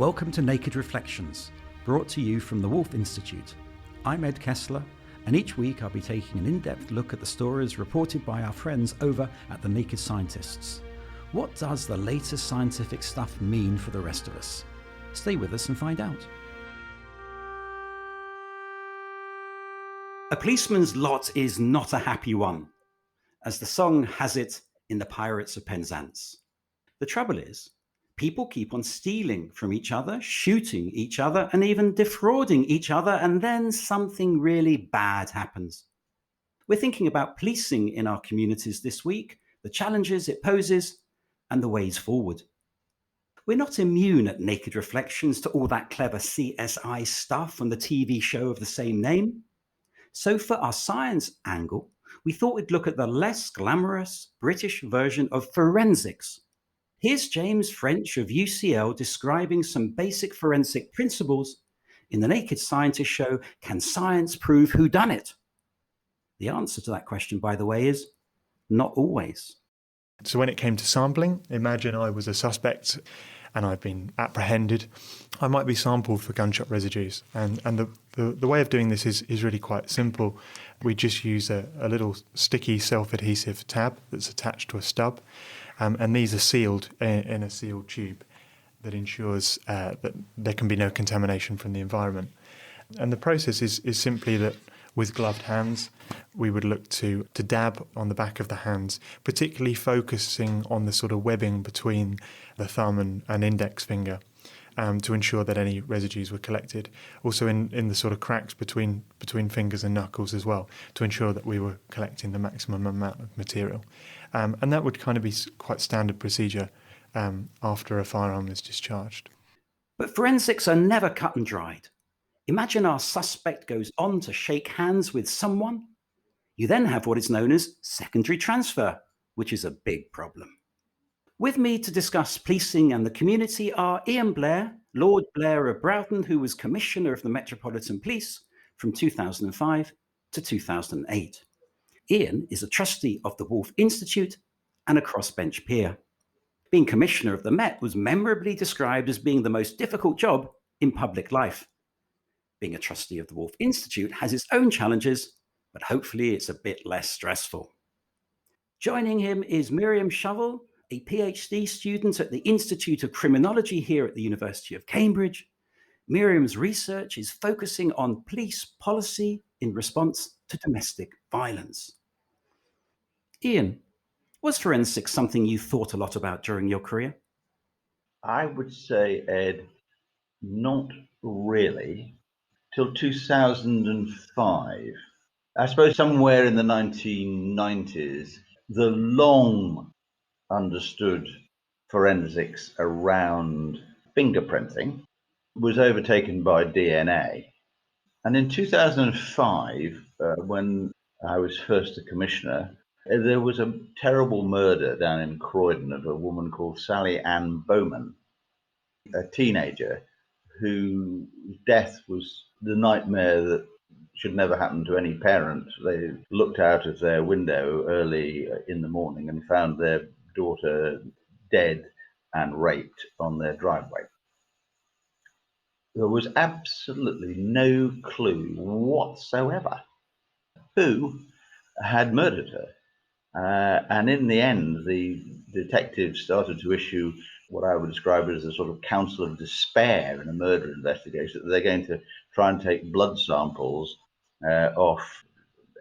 Welcome to Naked Reflections, brought to you from the Woolf Institute. I'm Ed Kessler, and each week I'll be taking an in-depth look at the stories reported by our friends over at the Naked Scientists. What does the latest scientific stuff mean for the rest of us? Stay with us and find out. A policeman's lot is not a happy one, as the song has it in The Pirates of Penzance. The trouble is, people keep on stealing from each other, shooting each other, and even defrauding each other, and then something really bad happens. We're thinking about policing in our communities this week, the challenges it poses, and the ways forward. We're not immune at Naked Reflections to all that clever CSI stuff on the TV show of the same name. So for our science angle, we thought we'd look at the less glamorous British version of forensics. Here's James French of UCL describing some basic forensic principles in the Naked Scientist show, Can Science Prove Whodunit? The answer to that question, by the way, is not always. So when it came to sampling, imagine I was a suspect and I've been apprehended. I might be sampled for gunshot residues. And the way of doing this is really quite simple. We just use a little sticky self-adhesive tab that's attached to a stub. And these are sealed in a sealed tube that ensures that there can be no contamination from the environment. And the process is simply that with gloved hands, we would look to dab on the back of the hands, particularly focusing on the sort of webbing between the thumb and index finger to ensure that any residues were collected. Also in the sort of cracks between fingers and knuckles as well, to ensure that we were collecting the maximum amount of material. And that would kind of be quite standard procedure after a firearm is discharged. But forensics are never cut and dried. Imagine our suspect goes on to shake hands with someone. You then have what is known as secondary transfer, which is a big problem. With me to discuss policing and the community are Ian Blair, Lord Blair of Broughton, who was Commissioner of the Metropolitan Police from 2005 to 2008. Ian is a trustee of the Woolf Institute and a crossbench peer. Being Commissioner of the Met was memorably described as being the most difficult job in public life. Being a trustee of the Woolf Institute has its own challenges, but hopefully it's a bit less stressful. Joining him is Miriam Shovel, a PhD student at the Institute of Criminology here at the University of Cambridge. Miriam's research is focusing on police policy in response to domestic violence. Ian, was forensics something you thought a lot about during your career? I would say, Ed, not really, till 2005. I suppose somewhere in the 1990s, the long understood forensics around fingerprinting was overtaken by DNA. And in 2005, when I was first a commissioner, there was a terrible murder down in Croydon of a woman called Sally Ann Bowman, a teenager whose death was the nightmare that should never happen to any parent. They looked out of their window early in the morning and found their daughter dead and raped on their driveway. There was absolutely no clue whatsoever who had murdered her. And in the end, the detectives started to issue what I would describe as a sort of counsel of despair in a murder investigation. They're going to try and take blood samples off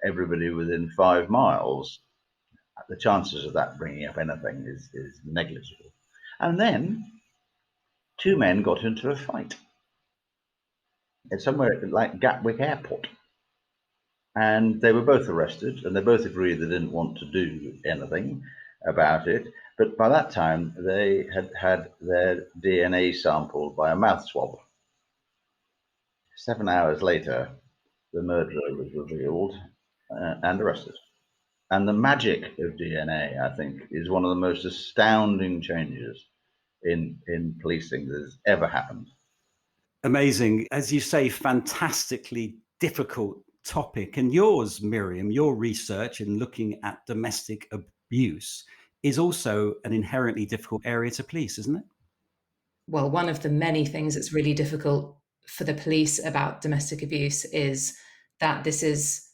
everybody within 5 miles. The chances of that bringing up anything is negligible. And then 2 men got into a fight. It's somewhere like Gatwick Airport. And they were both arrested, and they both agreed they didn't want to do anything about it. But by that time, they had had their DNA sampled by a mouth swab. 7 hours later, the murderer was revealed and arrested. And the magic of DNA, I think, is one of the most astounding changes in policing that has ever happened. Amazing. As you say, fantastically difficult topic. And yours, Miriam, your research in looking at domestic abuse is also an inherently difficult area to police, isn't it? well, one of the many things that's really difficult for the police about domestic abuse is that this is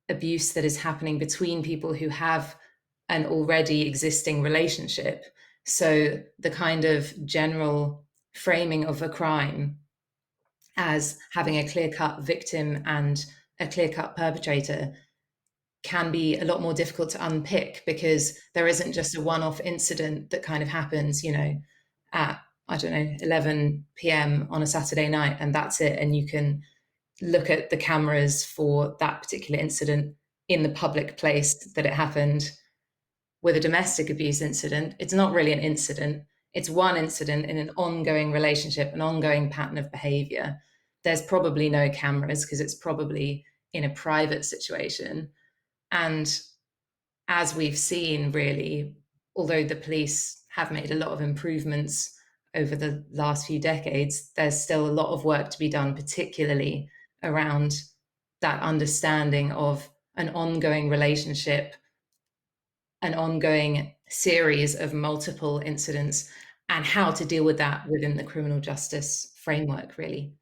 abuse that is happening between people who have an already existing relationship. So the kind of general framing of a crime as having a clear-cut victim and a clear-cut perpetrator can be a lot more difficult to unpick, because there isn't just a one-off incident that kind of happens, at, I don't know, 11 p.m. on a Saturday night, and that's it. And you can look at the cameras for that particular incident in the public place that it happened. With a domestic abuse incident, it's not really an incident. It's one incident in an ongoing relationship, an ongoing pattern of behavior. There's probably no cameras because it's probably in a private situation. And as we've seen, really, although the police have made a lot of improvements over the last few decades, there's still a lot of work to be done, particularly around that understanding of an ongoing relationship, an ongoing series of multiple incidents, and how to deal with that within the criminal justice framework, really.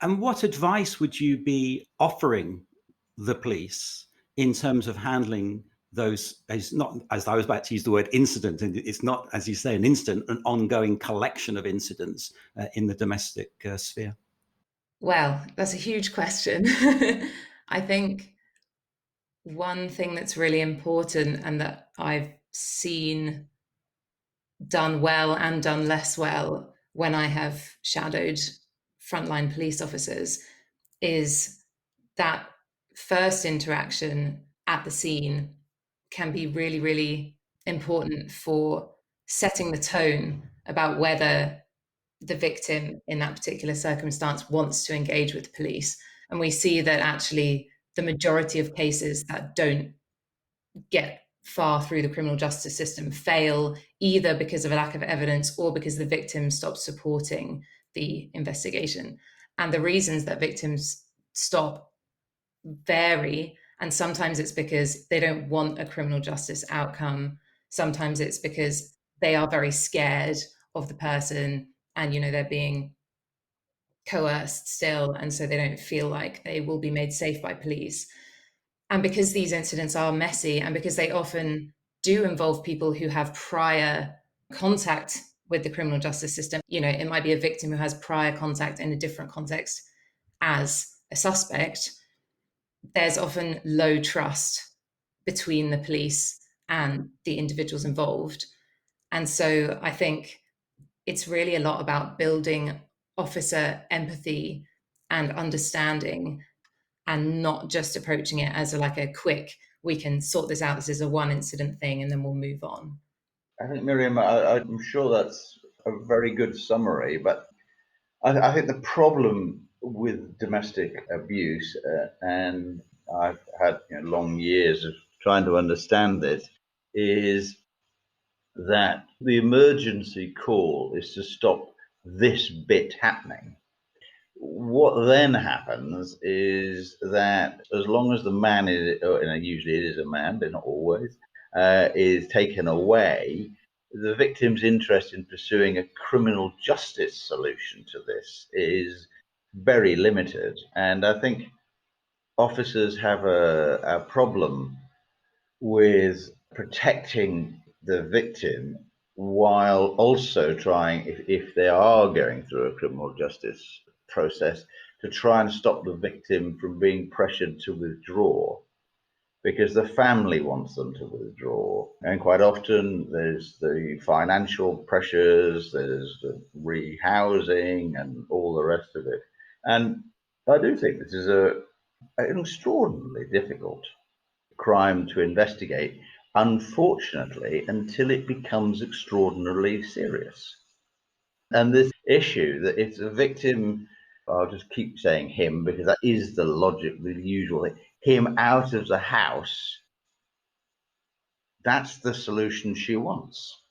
And what advice would you be offering the police in terms of handling those, as not, as I was about to use the word incident, and it's not, as you say, an incident, an ongoing collection of incidents in the domestic sphere? Well, that's a huge question. I think one thing that's really important and that I've seen done well and done less well when I have shadowed frontline police officers is that first interaction at the scene can be really, really important for setting the tone about whether the victim in that particular circumstance wants to engage with police. And we see that actually the majority of cases that don't get far through the criminal justice system fail either because of a lack of evidence or because the victim stops supporting the investigation. And the reasons that victims stop vary. And sometimes it's because they don't want a criminal justice outcome. Sometimes it's because they are very scared of the person and, they're being coerced still. And so they don't feel like they will be made safe by police. And because these incidents are messy and because they often do involve people who have prior contact with the criminal justice system, it might be a victim who has prior contact in a different context as a suspect. There's often low trust between the police and the individuals involved. And so I think it's really a lot about building officer empathy and understanding, and not just approaching it as a quick, we can sort this out, this is a one incident thing, and then we'll move on. I think, Miriam, I'm sure that's a very good summary, but I think the problem with domestic abuse, and I've had long years of trying to understand this, is that the emergency call is to stop this bit happening. What then happens is that as long as the man is, usually it is a man, but not always, is taken away, the victim's interest in pursuing a criminal justice solution to this is very limited. And I think officers have a problem with protecting the victim while also trying, if they are going through a criminal justice process, to try and stop the victim from being pressured to withdraw, because the family wants them to withdraw. And quite often there's the financial pressures, there's the rehousing and all the rest of it. And I do think this is an extraordinarily difficult crime to investigate, unfortunately, until it becomes extraordinarily serious. And this issue that if the victim, I'll just keep saying him because that is the logic, the usual thing, him out of the house, that's the solution she wants.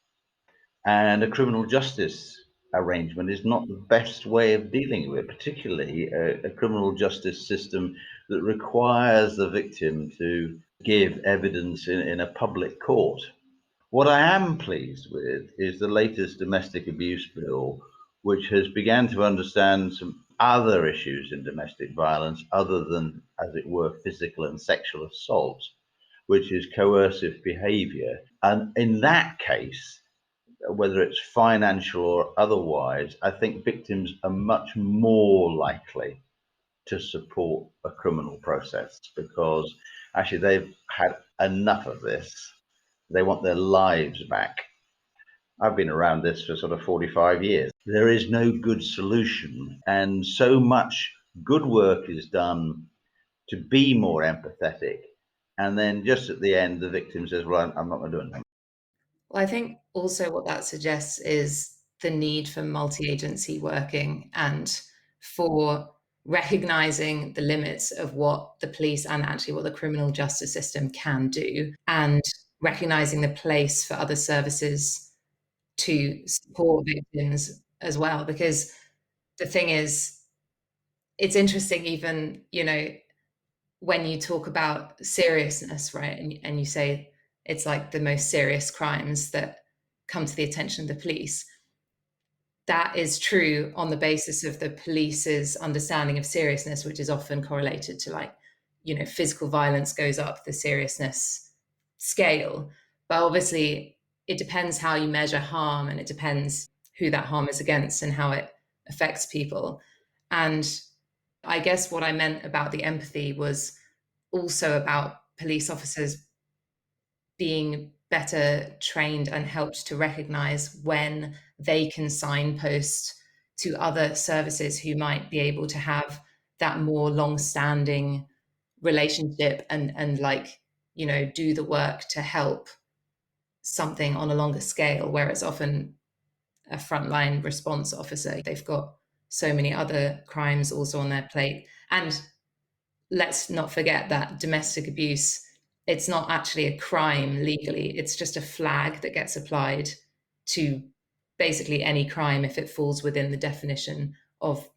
And a criminal justice arrangement is not the best way of dealing with it, particularly a criminal justice system that requires the victim to give evidence in a public court. What I am pleased with is the latest domestic abuse bill, which has begun to understand some other issues in domestic violence other than, as it were, physical and sexual assault, which is coercive behavior. And in that case, whether it's financial or otherwise, I think victims are much more likely to support a criminal process because actually they've had enough of this. They want their lives back. I've been around this for sort of 45 years. There is no good solution, and so much good work is done to be more empathetic. And then just at the end, the victim says, well, I'm not going to do anything. Well, I think also what that suggests is the need for multi-agency working and for recognizing the limits of what the police and actually what the criminal justice system can do, and recognizing the place for other services to support victims as well. Because the thing is, it's interesting, even, when you talk about seriousness, right? And you say it's like the most serious crimes that come to the attention of the police. That is true on the basis of the police's understanding of seriousness, which is often correlated to physical violence goes up the seriousness scale. But obviously, it depends how you measure harm, and it depends who that harm is against and how it affects people. And I guess what I meant about the empathy was also about police officers being better trained and helped to recognize when they can signpost to other services who might be able to have that more long-standing relationship and do the work to help something on a longer scale, whereas often a frontline response officer, they've got so many other crimes also on their plate. And let's not forget that domestic abuse, it's not actually a crime legally. It's just a flag that gets applied to basically any crime if it falls within the definition of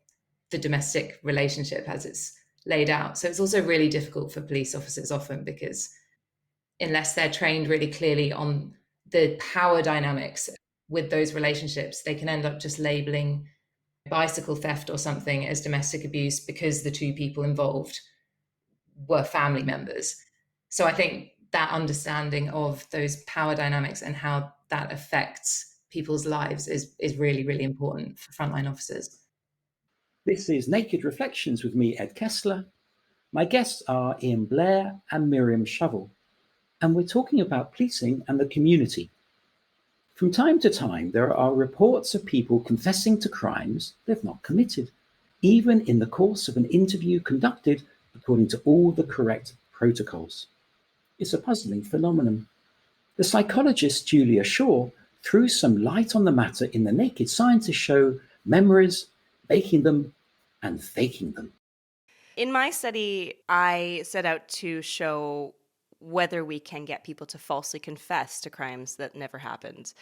the domestic relationship as it's laid out. So it's also really difficult for police officers often, because unless they're trained really clearly on the power dynamics with those relationships, they can end up just labeling bicycle theft or something as domestic abuse because the two people involved were family members. So I think that understanding of those power dynamics and how that affects people's lives is really, really important for frontline officers. This is Naked Reflections with me, Ed Kessler. My guests are Ian Blair and Miriam Shovel, and we're talking about policing and the community. From time to time, there are reports of people confessing to crimes they've not committed, even in the course of an interview conducted according to all the correct protocols. It's a puzzling phenomenon. The psychologist Julia Shaw threw some light on the matter in the Naked Scientist show Memories, Making Them and Faking Them. In my study, I set out to show whether we can get people to falsely confess to crimes that never happened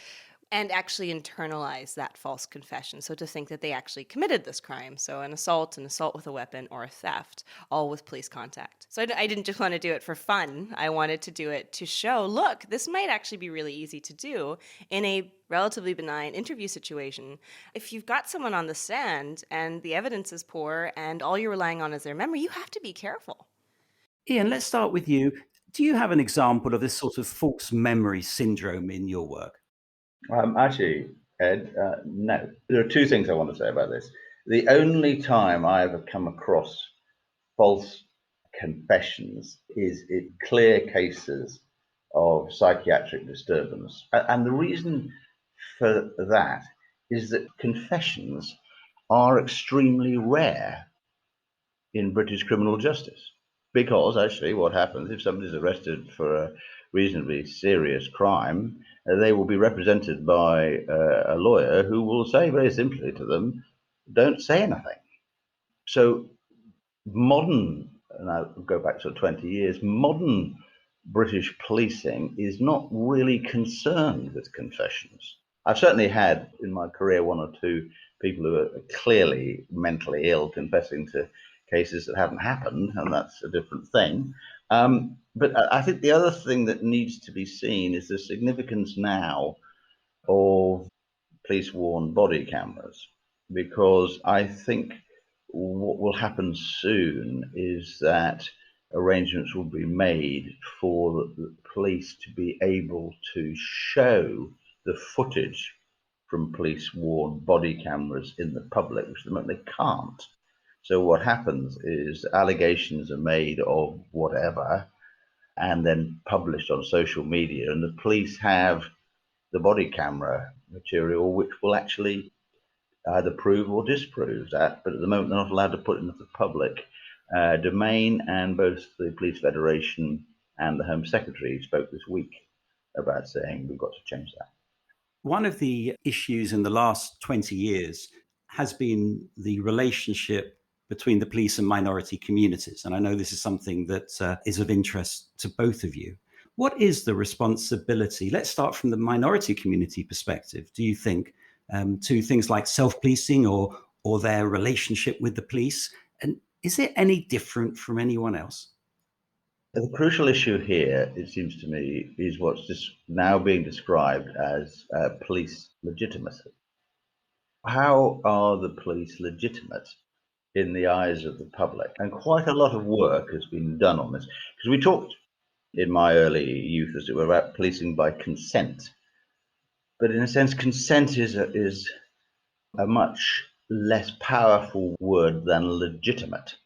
and actually internalize that false confession. So to think that they actually committed this crime. So an assault with a weapon, or a theft, all with police contact. So I didn't just want to do it for fun. I wanted to do it to show, look, this might actually be really easy to do in a relatively benign interview situation. If you've got someone on the stand and the evidence is poor and all you're relying on is their memory, you have to be careful. Ian, let's start with you. Do you have an example of this sort of false memory syndrome in your work? Actually, Ed, no. There are two things I want to say about this. The only time I ever come across false confessions is in clear cases of psychiatric disturbance. And the reason for that is that confessions are extremely rare in British criminal justice. Because actually what happens if somebody's arrested for a reasonably serious crime, they will be represented by a lawyer who will say very simply to them, don't say anything. So modern, and I'll go back to 20 years, modern British policing is not really concerned with confessions. I've certainly had in my career one or two people who are clearly mentally ill confessing to cases that haven't happened, and that's a different thing. But I think the other thing that needs to be seen is the significance now of police-worn body cameras, because I think what will happen soon is that arrangements will be made for the police to be able to show the footage from police-worn body cameras in the public, which at the moment they can't. So what happens is allegations are made of whatever and then published on social media, and the police have the body camera material which will actually either prove or disprove that, but at the moment they're not allowed to put it into the public domain, and both the Police Federation and the Home Secretary spoke this week about saying we've got to change that. One of the issues in the last 20 years has been the relationship between the police and minority communities. And I know this is something that is of interest to both of you. What is the responsibility? Let's start from the minority community perspective, do you think, to things like self-policing or their relationship with the police? And is it any different from anyone else? The crucial issue here, it seems to me, is what's just now being described as police legitimacy. How are the police legitimate in the eyes of the public? And quite a lot of work has been done on this, because we talked in my early youth, as it were, about policing by consent. But in a sense, consent is a much less powerful word than legitimate.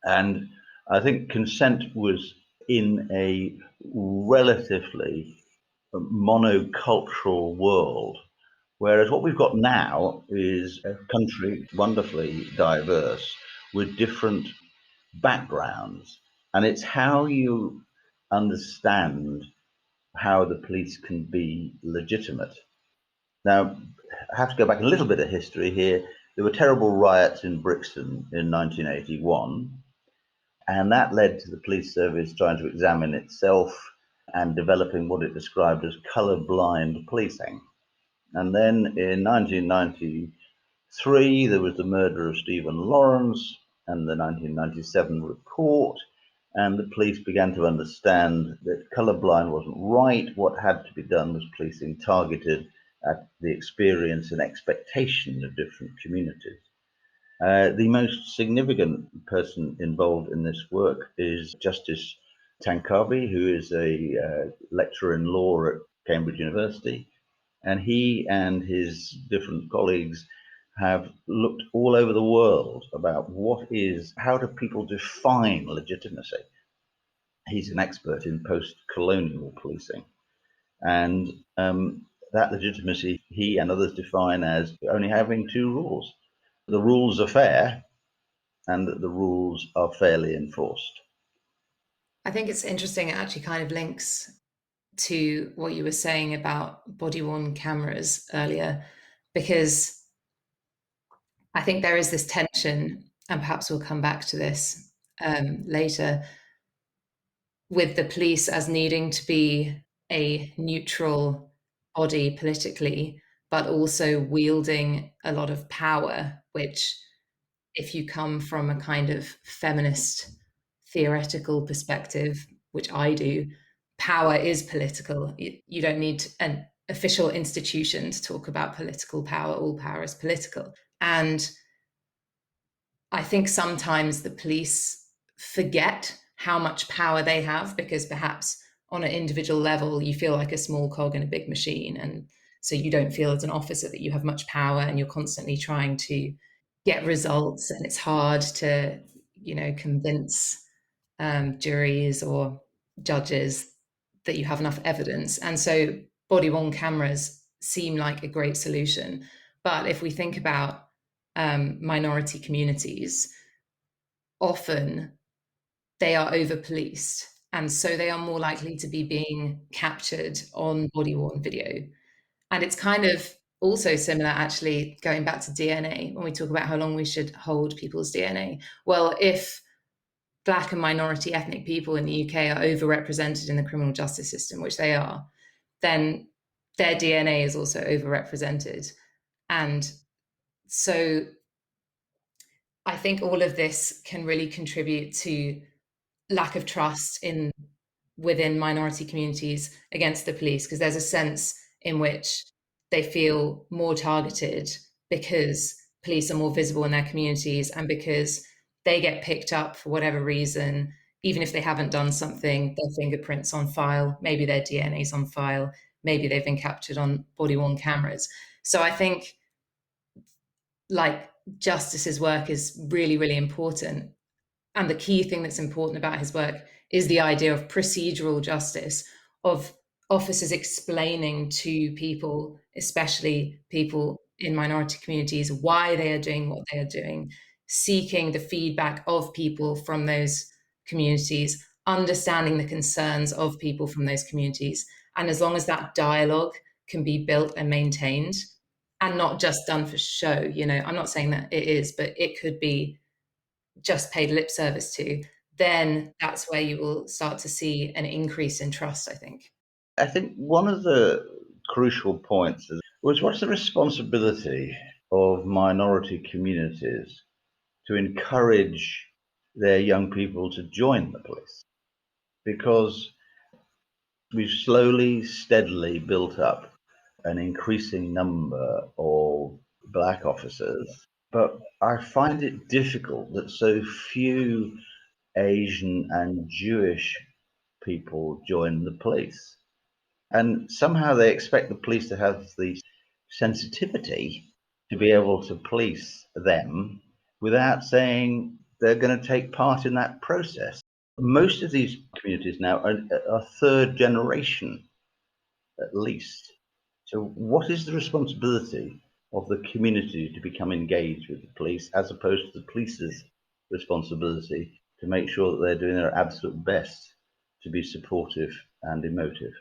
And I think consent was in a relatively monocultural world, whereas what we've got now is a country wonderfully diverse with different backgrounds. And it's how you understand how the police can be legitimate. Now, I have to go back a little bit of history here. There were terrible riots in Brixton in 1981. And that led to the police service trying to examine itself and developing what it described as colour-blind policing. And then in 1993, there was the murder of Stephen Lawrence and the 1997 report. And the police began to understand that colour-blind wasn't right. What had to be done was policing targeted at the experience and expectation of different communities. The most significant person involved in this work is Justice Tankabi, who is a lecturer in law at Cambridge University. And he and his different colleagues have looked all over the world about how do people define legitimacy. He's an expert in post-colonial policing. And that legitimacy he and others define as only having two rules. The rules are fair and that the rules are fairly enforced. I think it's interesting. It actually kind of links to what you were saying about body-worn cameras earlier, because I think there is this tension, and perhaps we'll come back to this later, with the police as needing to be a neutral body politically, but also wielding a lot of power, which, if you come from a kind of feminist theoretical perspective, which I do, power is political. You don't need an official institution to talk about political power. All power is political. And I think sometimes the police forget how much power they have, because perhaps on an individual level, you feel like a small cog in a big machine. And so you don't feel as an officer that you have much power, and you're constantly trying to get results. And it's hard to, convince juries or judges that you have enough evidence. And so body-worn cameras seem like a great solution. But if we think about minority communities, often they are over-policed. And so they are more likely to be being captured on body-worn video. And it's kind of also similar, actually, going back to DNA, when we talk about how long we should hold people's DNA. Well, if Black and minority ethnic people in the UK are overrepresented in the criminal justice system, which they are, then their DNA is also overrepresented. And so I think all of this can really contribute to lack of trust within minority communities against the police, because there's a sense in which they feel more targeted because police are more visible in their communities, and because they get picked up for whatever reason, even if they haven't done something, their fingerprints on file, maybe their DNA's on file, maybe they've been captured on body-worn cameras. So I think, like, Justice's work is really, really important. And the key thing that's important about his work is the idea of procedural justice, of officers explaining to people, especially people in minority communities, why they are doing what they are doing, seeking the feedback of people from those communities, understanding the concerns of people from those communities. And as long as that dialogue can be built and maintained, and not just done for show, I'm not saying that it is, but it could be just paid lip service to, then that's where you will start to see an increase in trust, I think. I think one of the crucial points was, what's the responsibility of minority communities to encourage their young people to join the police? Because we've slowly, steadily built up an increasing number of black officers, but I find it difficult that so few Asian and Jewish people join the police. And somehow they expect the police to have the sensitivity to be able to police them without saying they're going to take part in that process. Most of these communities now are third generation, at least. So what is the responsibility of the community to become engaged with the police, as opposed to the police's responsibility to make sure that they're doing their absolute best to be supportive and emotive?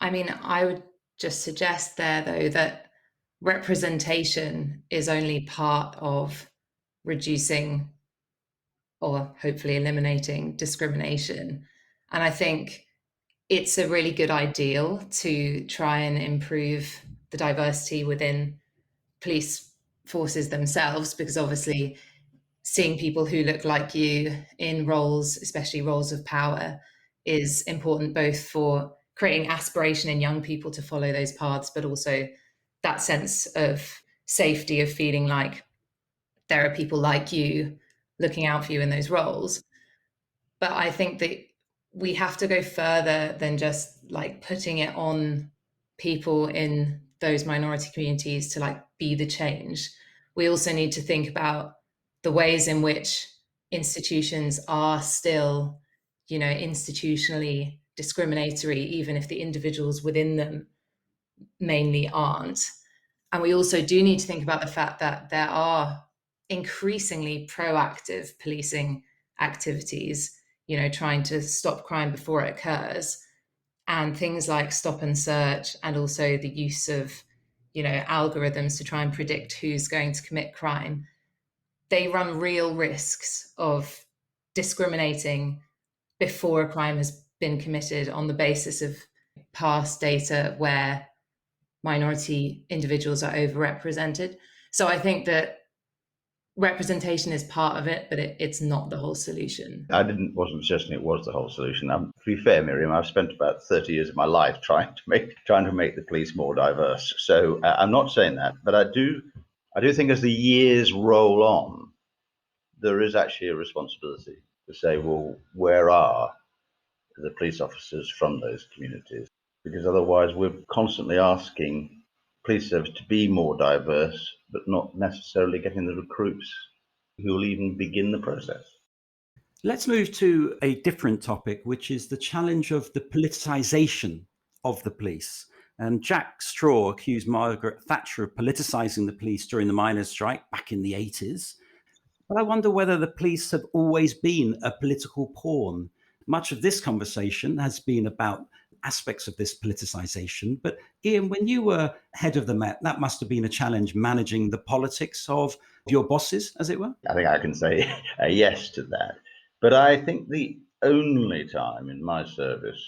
I mean, I would just suggest there, though, that representation is only part of reducing, or hopefully eliminating, discrimination. And I think it's a really good ideal to try and improve the diversity within police forces themselves, because obviously seeing people who look like you in roles, especially roles of power, is important, both for creating aspiration in young people to follow those paths, but also that sense of safety, of feeling like there are people like you looking out for you in those roles. But I think that we have to go further than just like putting it on people in those minority communities to like be the change. We also need to think about the ways in which institutions are still, institutionally discriminatory, even if the individuals within them mainly aren't. And we also do need to think about the fact that there are increasingly proactive policing activities, trying to stop crime before it occurs. And things like stop and search, and also the use of, algorithms to try and predict who's going to commit crime. They run real risks of discriminating before a crime has been committed on the basis of past data where minority individuals are overrepresented. So I think that representation is part of it, but it's not the whole solution. I wasn't suggesting it was the whole solution. To be fair, Miriam, I've spent about 30 years of my life trying to make the police more diverse. So I'm not saying that, but I do think as the years roll on, there is actually a responsibility to say, well, where are the police officers from those communities? Because otherwise we're constantly asking police service to be more diverse, but not necessarily getting the recruits who will even begin the process. Let's move to a different topic, which is the challenge of the politicization of the police. And Jack Straw accused Margaret Thatcher of politicizing the police during the miners' strike back in the 80s. But I wonder whether the police have always been a political pawn. Much of this conversation has been about aspects of this politicization. But Ian, when you were head of the Met, that must have been a challenge, managing the politics of your bosses, as it were? I think I can say a yes to that. But I think the only time in my service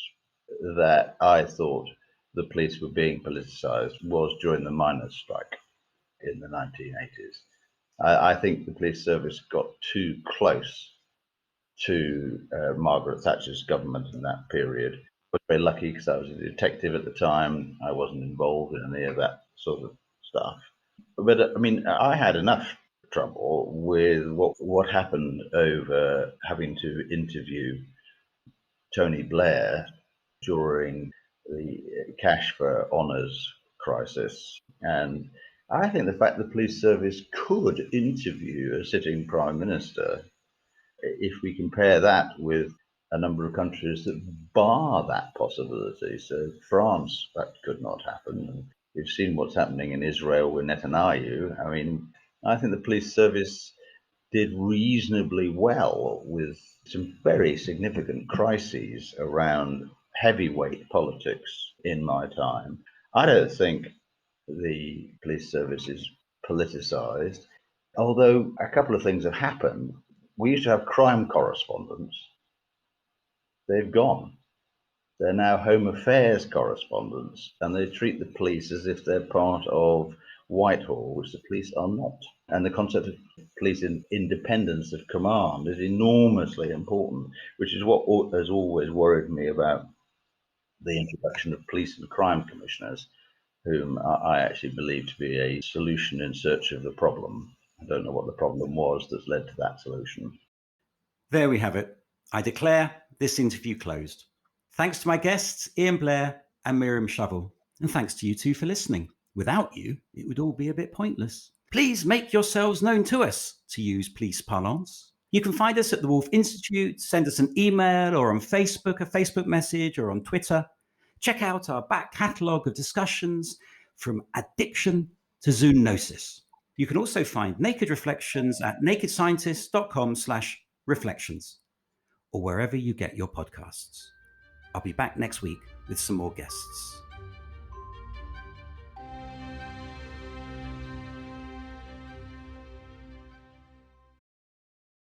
that I thought the police were being politicized was during the miners' strike in the 1980s. I think the police service got too close to Margaret Thatcher's government in that period. I was very lucky because I was a detective at the time. I wasn't involved in any of that sort of stuff. But I mean, I had enough trouble with what happened over having to interview Tony Blair during the Cash for Honours crisis. And I think the fact the police service could interview a sitting prime minister, if we compare that with a number of countries that bar that possibility. So France, that could not happen. We've seen what's happening in Israel with Netanyahu. I mean, I think the police service did reasonably well with some very significant crises around heavyweight politics in my time. I don't think the police service is politicized, although a couple of things have happened. We used to have crime correspondents. They've gone. They're now home affairs correspondents, and they treat the police as if they're part of Whitehall, which the police are not. And the concept of police independence of command is enormously important, which is what has always worried me about the introduction of police and crime commissioners, whom I actually believe to be a solution in search of the problem. I don't know what the problem was that's led to that solution. There we have it. I declare this interview closed. Thanks to my guests, Ian Blair and Miriam Shovel. And thanks to you two for listening. Without you, it would all be a bit pointless. Please make yourselves known to us, to use police parlance. You can find us at the Wolf Institute, send us an email or on Facebook, a Facebook message, or on Twitter. Check out our back catalogue of discussions from addiction to zoonosis. You can also find Naked Reflections at nakedscientist.com/reflections or wherever you get your podcasts. I'll be back next week with some more guests.